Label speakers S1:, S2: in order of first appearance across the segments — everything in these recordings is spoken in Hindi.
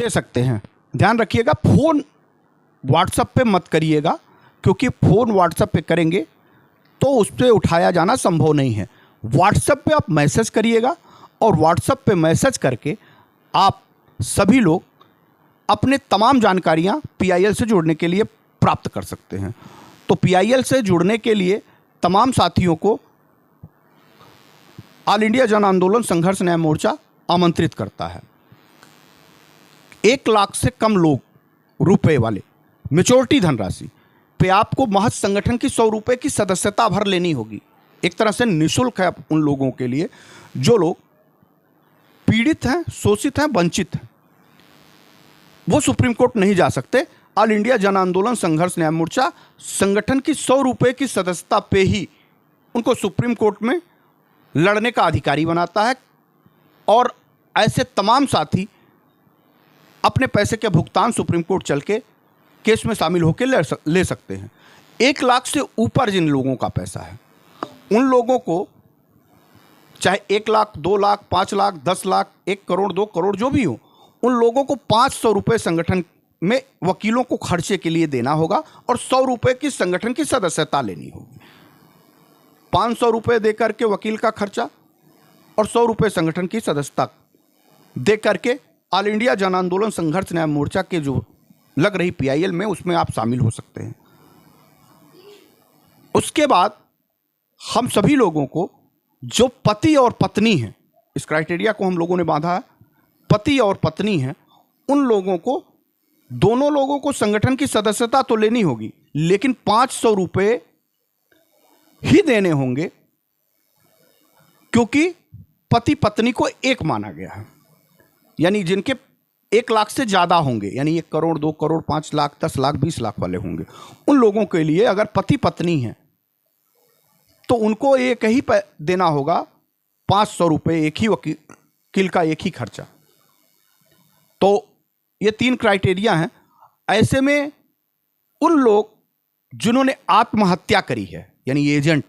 S1: दे सकते हैं। ध्यान रखिएगा, फ़ोन व्हाट्सएप पे मत करिएगा, क्योंकि फ़ोन व्हाट्सएप पे करेंगे तो उस पर उठाया जाना संभव नहीं है। व्हाट्सएप पे आप मैसेज करिएगा और व्हाट्सएप पे मैसेज करके आप सभी लोग अपने तमाम जानकारियां PIL से जुड़ने के लिए प्राप्त कर सकते हैं। तो PIL से जुड़ने के लिए तमाम साथियों को ऑल इंडिया जन आंदोलन संघर्ष न्याय मोर्चा आमंत्रित करता है। 1 लाख से कम लोग रुपए वाले मेच्योरिटी धनराशि पे आपको महज संगठन की 100 रुपये की सदस्यता भर लेनी होगी। एक तरह से निःशुल्क है उन लोगों के लिए जो लोग पीड़ित हैं, शोषित हैं, वंचित हैं। वो सुप्रीम कोर्ट नहीं जा सकते। ऑल इंडिया जन आंदोलन संघर्ष न्याय मोर्चा संगठन की 100 रुपये की सदस्यता पे ही उनको सुप्रीम कोर्ट में लड़ने का अधिकारी बनाता है, और ऐसे तमाम साथी अपने पैसे के भुगतान सुप्रीम कोर्ट चल के केस में शामिल होकर ले सकते हैं। 1 लाख से ऊपर जिन लोगों का पैसा है उन लोगों को चाहे 1 लाख, 2 लाख, 5 लाख, 10 लाख, 1 करोड़, 2 करोड़ जो भी हो, उन लोगों को 500 रुपये संगठन में वकीलों को खर्चे के लिए देना होगा और 100 रुपये की संगठन की सदस्यता लेनी होगी। 500 रुपये देकर के वकील का खर्चा और 100 रुपये संगठन की सदस्यता दे करके ऑल इंडिया जन आंदोलन संघर्ष न्याय मोर्चा के जो लग रही PIL में उसमें आप शामिल हो सकते हैं। उसके बाद हम सभी लोगों को जो पति और पत्नी हैं, इस क्राइटेरिया को हम लोगों ने बांधा है, पति और पत्नी हैं, उन लोगों को, दोनों लोगों को संगठन की सदस्यता तो लेनी होगी, लेकिन 500 रुपये ही देने होंगे, क्योंकि पति पत्नी को एक माना गया है। यानी जिनके 1 लाख से ज़्यादा होंगे, यानी 1 करोड़, 2 करोड़, 5 लाख, 10 लाख, 20 लाख वाले होंगे, उन लोगों के लिए अगर पति पत्नी हैं तो उनको एक ही देना होगा 500 रुपये, एक ही वकील का एक ही खर्चा। तो ये 3 क्राइटेरिया हैं। ऐसे में उन लोग जिन्होंने आत्महत्या करी है, यानी एजेंट,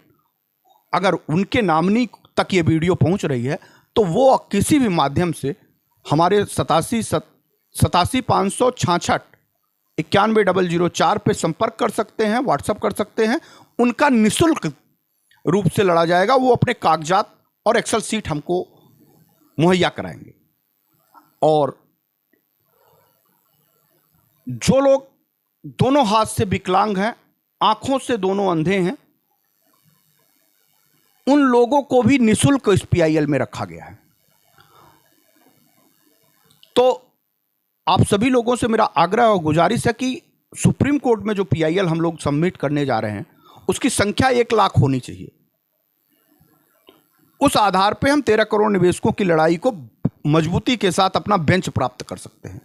S1: अगर उनके नामनी तक ये वीडियो पहुंच रही है तो वो किसी भी माध्यम से हमारे 87 566 91 004 पे संपर्क कर सकते हैं, व्हाट्सएप कर सकते हैं। उनका निःशुल्क रूप से लड़ा जाएगा। वो अपने कागजात और एक्सेल सीट हमको मुहैया कराएंगे। और जो लोग दोनों हाथ से विकलांग हैं, आंखों से दोनों अंधे हैं, उन लोगों को भी निःशुल्क इस PIL में रखा गया है। तो आप सभी लोगों से मेरा आग्रह और गुजारिश है कि सुप्रीम कोर्ट में जो PIL हम लोग सबमिट करने जा रहे हैं उसकी संख्या 1 लाख होनी चाहिए। उस आधार पे हम 13 करोड़ निवेशकों की लड़ाई को मजबूती के साथ अपना बेंच प्राप्त कर सकते हैं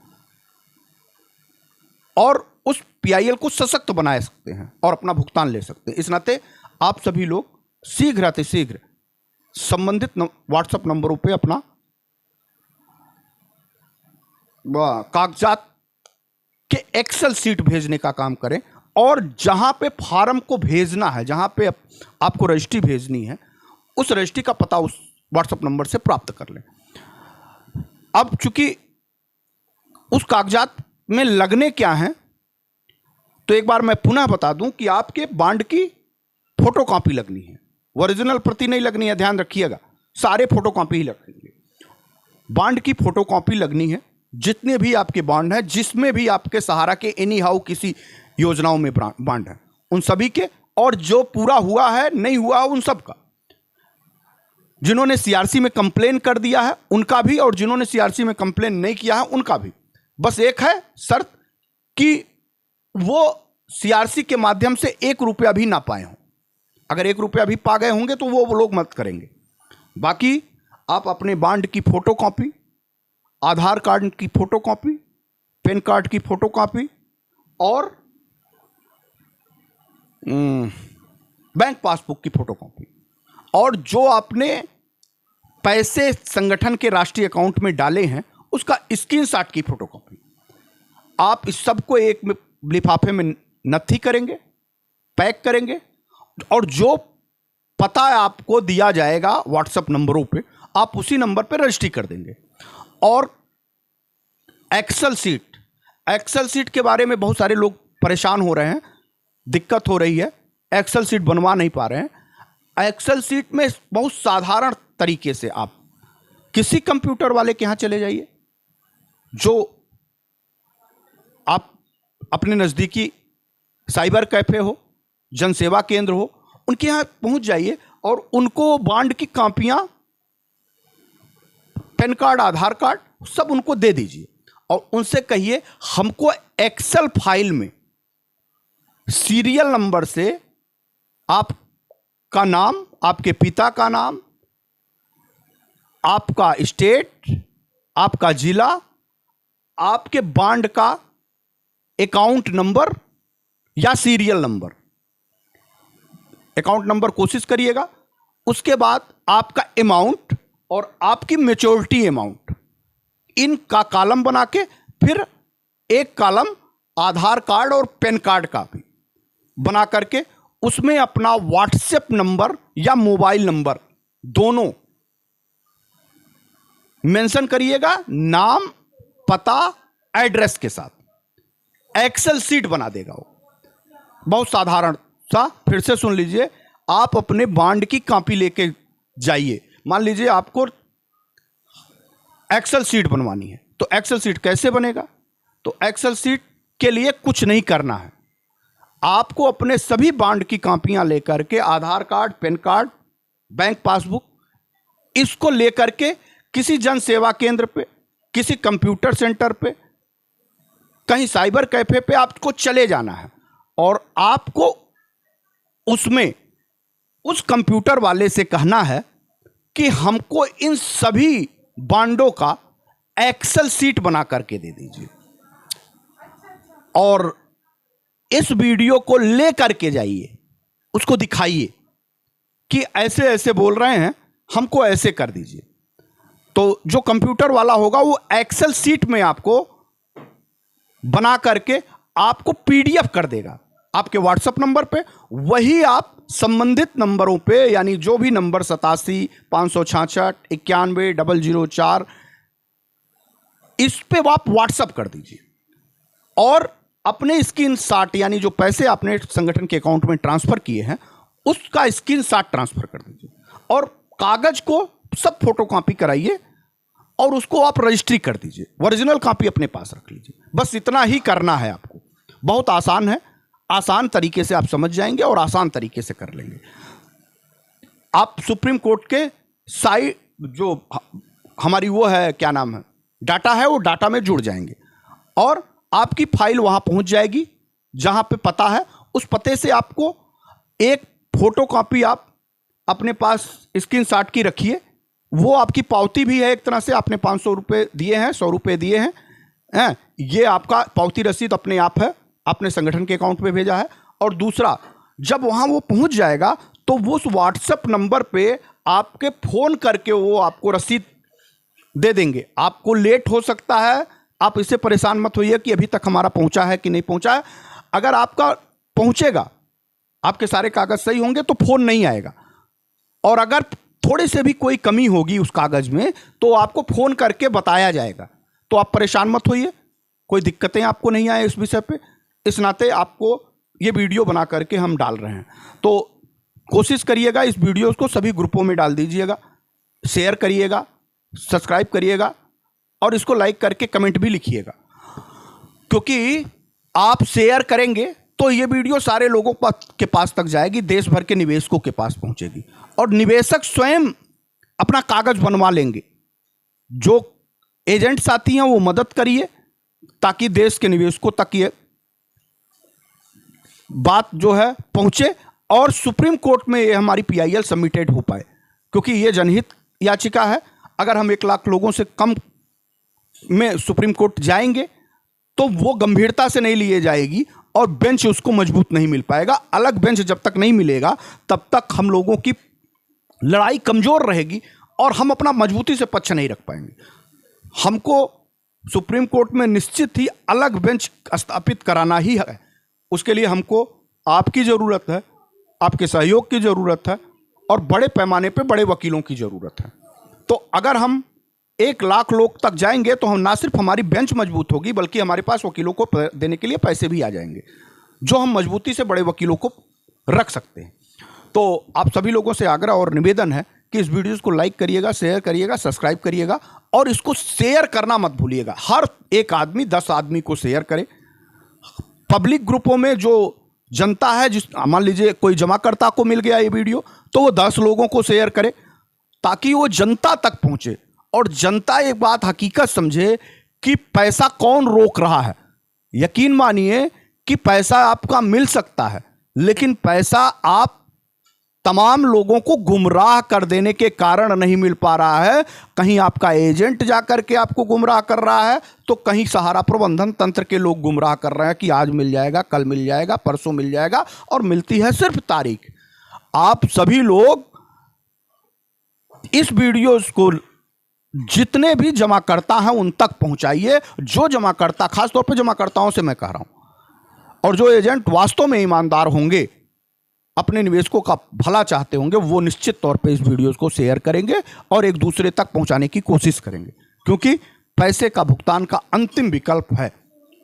S1: और उस PIL को सशक्त बना सकते हैं और अपना भुगतान ले सकते हैं। इस नाते आप सभी लोग शीघ्र अतिशीघ्र संबंधित व्हाट्सएप नंबरों पे अपना कागजात के एक्सेल सीट भेजने का काम करें, और जहां पे फार्म को भेजना है, जहां पे आपको रजिस्ट्री भेजनी है, उस रजिस्ट्री का पता उस व्हाट्सएप नंबर से प्राप्त कर लें। अब चूंकि उस कागजात में लगने क्या है, तो एक बार मैं पुनः बता दूं कि आपके बॉन्ड की फोटोकॉपी लगनी है, ओरिजिनल प्रति नहीं लगनी है। ध्यान रखिएगा, सारे फोटोकॉपी ही लगेंगे। बॉन्ड की फोटोकॉपी लगनी है, जितने भी आपके बॉन्ड हैं, जिसमें भी आपके सहारा के एनी हाउ किसी योजनाओं में बॉन्ड है, उन सभी के, और जो पूरा हुआ है नहीं हुआ उन सब का, जिन्होंने CRC में कंप्लेन कर दिया है उनका भी, और जिन्होंने CRC में कंप्लेन नहीं किया है उनका भी। बस एक है शर्त कि वो CRC के माध्यम से 1 रुपया भी ना पाए हों। अगर 1 रुपया भी पा गए होंगे तो वो लोग मत करेंगे। बाकी आप अपने बॉन्ड की फोटोकॉपी, आधार कार्ड की फोटोकॉपी, पैन कार्ड की फोटोकॉपी और बैंक पासबुक की फोटोकॉपी, और जो आपने पैसे संगठन के राष्ट्रीय अकाउंट में डाले हैं उसका स्क्रीनशॉट की फोटोकॉपी, आप इस सब को एक लिफाफे में नत्थी करेंगे, पैक करेंगे, और जो पता आपको दिया जाएगा व्हाट्सएप नंबरों पे, आप उसी नंबर पे रजिस्ट्री कर देंगे। और एक्सेल सीट, एक्सेल सीट के बारे में बहुत सारे लोग परेशान हो रहे हैं, दिक्कत हो रही है, एक्सेल सीट बनवा नहीं पा रहे हैं। एक्सेल सीट में बहुत साधारण तरीके से आप किसी कंप्यूटर वाले के यहाँ चले जाइए, जो आप अपने नज़दीकी साइबर कैफे हो, जनसेवा केंद्र हो, उनके यहाँ पहुँच जाइए और उनको बॉन्ड की कॉपियाँ, पैन कार्ड, आधार कार्ड सब उनको दे दीजिए और उनसे कहिए हमको एक्सेल फाइल में सीरियल नंबर से आपका नाम, आपके पिता का नाम, आपका स्टेट, आपका जिला, आपके बॉन्ड का अकाउंट नंबर या सीरियल नंबर, अकाउंट नंबर कोशिश करिएगा, उसके बाद आपका अमाउंट और आपकी मैच्योरिटी अमाउंट, इनका कॉलम बना के फिर एक कॉलम आधार कार्ड और पैन कार्ड का भी बना करके उसमें अपना व्हाट्सएप नंबर या मोबाइल नंबर दोनों मेंशन करिएगा, नाम, पता, एड्रेस के साथ। एक्सेल सीट बना देगा वो, बहुत साधारण सा। फिर से सुन लीजिए, आप अपने बॉन्ड की कॉपी लेके जाइए, मान लीजिए आपको एक्सेल सीट बनवानी है, तो एक्सेल सीट कैसे बनेगा? तो एक्सेल सीट के लिए कुछ नहीं करना है, आपको अपने सभी बॉन्ड की कॉपियां लेकर के, Aadhaar card, PAN card, bank passbook, इसको लेकर के किसी जन सेवा केंद्र पे, किसी कंप्यूटर सेंटर पे, कहीं साइबर कैफे पे आपको चले जाना है और आपको उसमें उस कंप्यूटर वाले से कहना है कि हमको इन सभी बॉन्डों का एक्सेल सीट बना करके दे दीजिए और इस वीडियो को ले करके जाइए, उसको दिखाइए कि ऐसे ऐसे बोल रहे हैं, हमको ऐसे कर दीजिए। तो जो कंप्यूटर वाला होगा वो एक्सेल सीट में आपको बना करके आपको पीडीएफ कर देगा आपके व्हाट्सएप नंबर पे। वही आप संबंधित नंबरों पे, यानी जो भी नंबर 87 566 91 004, इस पे आप व्हाट्सएप कर दीजिए और अपने स्क्रीनशॉट, यानी जो पैसे आपने संगठन के अकाउंट में ट्रांसफर किए हैं उसका स्क्रीनशॉट ट्रांसफर कर दीजिए और कागज को सब फोटोकॉपी कराइए और उसको आप रजिस्ट्री कर दीजिए, ओरिजिनल कॉपी अपने पास रख लीजिए। बस इतना ही करना है आपको, बहुत आसान है, आसान तरीके से आप समझ जाएंगे और आसान तरीके से कर लेंगे। आप सुप्रीम कोर्ट के साइट, जो हमारी वो है, क्या नाम है, डाटा है, वो डाटा में जुड़ जाएंगे और आपकी फाइल वहां पहुंच जाएगी जहां पे पता है। उस पते से आपको एक फोटोकॉपी आप अपने पास स्क्रीनशॉट की रखिए, वो आपकी पावती भी है, एक तरह से आपने 500 रुपये दिए हैं, 100 रुपये दिए हैं, ये आपका पावती रसीद अपने आप है, आपने संगठन के अकाउंट में भेजा है। और दूसरा, जब वहाँ वो पहुँच जाएगा तो वो उस व्हाट्सएप नंबर पे आपके फ़ोन करके वो आपको रसीद दे देंगे। आपको लेट हो सकता है, आप इससे परेशान मत होइए कि अभी तक हमारा पहुँचा है कि नहीं पहुँचा है। अगर आपका पहुँचेगा, आपके सारे कागज़ सही होंगे तो फ़ोन नहीं आएगा, और अगर थोड़े से भी कोई कमी होगी उस कागज़ में तो आपको फ़ोन करके बताया जाएगा। तो आप परेशान मत होइए, कोई दिक्कतें आपको नहीं आए इस विषय पे। इस नाते आपको ये वीडियो बना करके हम डाल रहे हैं, तो कोशिश करिएगा इस वीडियो को सभी ग्रुपों में डाल दीजिएगा, शेयर करिएगा, सब्सक्राइब करिएगा और इसको लाइक करके कमेंट भी लिखिएगा, क्योंकि आप शेयर करेंगे तो ये वीडियो सारे लोगों के पास तक जाएगी, देश भर के निवेशकों के पास पहुंचेगी और निवेशक स्वयं अपना कागज बनवा लेंगे। जो एजेंट्स आती हैं वो मदद करिए ताकि देश के निवेशकों तक ये बात जो है पहुंचे और सुप्रीम कोर्ट में ये हमारी पीआईएल सबमिटेड हो पाए, क्योंकि ये जनहित याचिका है। अगर हम 1 लाख लोगों से कम में सुप्रीम कोर्ट जाएंगे तो वो गंभीरता से नहीं लिए जाएगी और बेंच उसको मजबूत नहीं मिल पाएगा। अलग बेंच जब तक नहीं मिलेगा तब तक हम लोगों की लड़ाई कमजोर रहेगी और हम अपना मजबूती से पक्ष नहीं रख पाएंगे। हमको सुप्रीम कोर्ट में निश्चित ही अलग बेंच स्थापित कराना ही है। उसके लिए हमको आपकी ज़रूरत है, आपके सहयोग की ज़रूरत है और बड़े पैमाने पे बड़े वकीलों की ज़रूरत है। तो अगर हम 1 लाख लोग तक जाएंगे तो हम ना सिर्फ हमारी बेंच मजबूत होगी बल्कि हमारे पास वकीलों को देने के लिए पैसे भी आ जाएंगे, जो हम मजबूती से बड़े वकीलों को रख सकते हैं। तो आप सभी लोगों से आग्रह और निवेदन है कि इस वीडियो को लाइक करिएगा, शेयर करिएगा, सब्सक्राइब करिएगा और इसको शेयर करना मत भूलिएगा। हर एक आदमी 10 आदमी को शेयर करे। पब्लिक ग्रुपों में जो जनता है, जिस मान लीजिए कोई जमाकर्ता को मिल गया ये वीडियो, तो वो 10 लोगों को शेयर करे ताकि वो जनता तक पहुंचे और जनता एक बात हकीकत समझे कि पैसा कौन रोक रहा है। यकीन मानिए कि पैसा आपका मिल सकता है, लेकिन पैसा आप तमाम लोगों को गुमराह कर देने के कारण नहीं मिल पा रहा है। कहीं आपका एजेंट जाकर के आपको गुमराह कर रहा है, तो कहीं सहारा प्रबंधन तंत्र के लोग गुमराह कर रहे हैं कि आज मिल जाएगा, कल मिल जाएगा, परसों मिल जाएगा, और मिलती है सिर्फ तारीख। आप सभी लोग इस वीडियो को जितने भी जमाकर्ता हैं उन तक पहुंचाइए। जो जमाकर्ता, खासतौर पर जमाकर्ताओं से मैं कह रहा हूं, और जो एजेंट वास्तव में ईमानदार होंगे, अपने निवेशकों का भला चाहते होंगे, वो निश्चित तौर पे इस वीडियो को शेयर करेंगे और एक दूसरे तक पहुंचाने की कोशिश करेंगे, क्योंकि पैसे का भुगतान का अंतिम विकल्प है।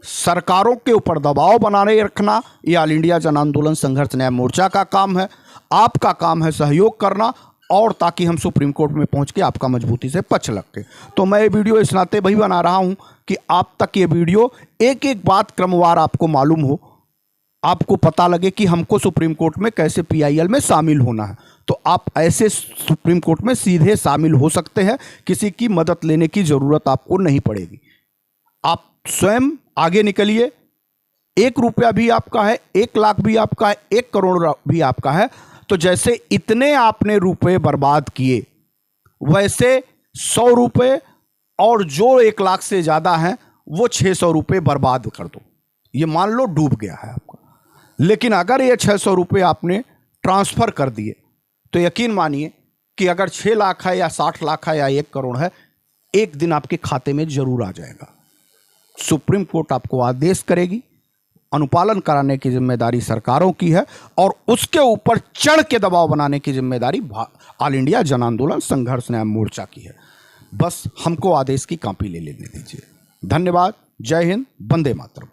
S1: सरकारों के ऊपर दबाव बनाने रखना ये ऑल इंडिया जन आंदोलन संघर्ष न्याय मोर्चा का काम है। आपका काम है सहयोग करना, और ताकि हम सुप्रीम कोर्ट में पहुंच के आपका मजबूती से पक्ष रखें। तो मैं ये वीडियो इस नाते वही बना रहा हूं कि आप तक ये वीडियो एक एक बात क्रमवार आपको मालूम हो, आपको पता लगे कि हमको सुप्रीम कोर्ट में कैसे PIL में शामिल होना है। तो आप ऐसे सुप्रीम कोर्ट में सीधे शामिल हो सकते हैं, किसी की मदद लेने की ज़रूरत आपको नहीं पड़ेगी। आप स्वयं आगे निकलिए। 1 रुपया भी आपका है, 1 लाख भी आपका है, 1 करोड़ भी आपका है। तो जैसे इतने आपने रुपए बर्बाद किए, वैसे 100 रुपये और जो 1 लाख से ज़्यादा हैं वो 600 रुपये बर्बाद कर दो। ये मान लो डूब गया है आपका। लेकिन अगर ये 600 रुपये आपने ट्रांसफ़र कर दिए, तो यकीन मानिए कि अगर 6 लाख है या 60 लाख है या 1 करोड़ है, एक दिन आपके खाते में जरूर आ जाएगा। सुप्रीम कोर्ट आपको आदेश करेगी, अनुपालन कराने की जिम्मेदारी सरकारों की है, और उसके ऊपर चढ़ के दबाव बनाने की जिम्मेदारी ऑल इंडिया जन आंदोलन संघर्ष न्याय मोर्चा की है। बस हमको आदेश की कॉपी ले लेने दीजिए। धन्यवाद। जय हिंद। वंदे मातरम।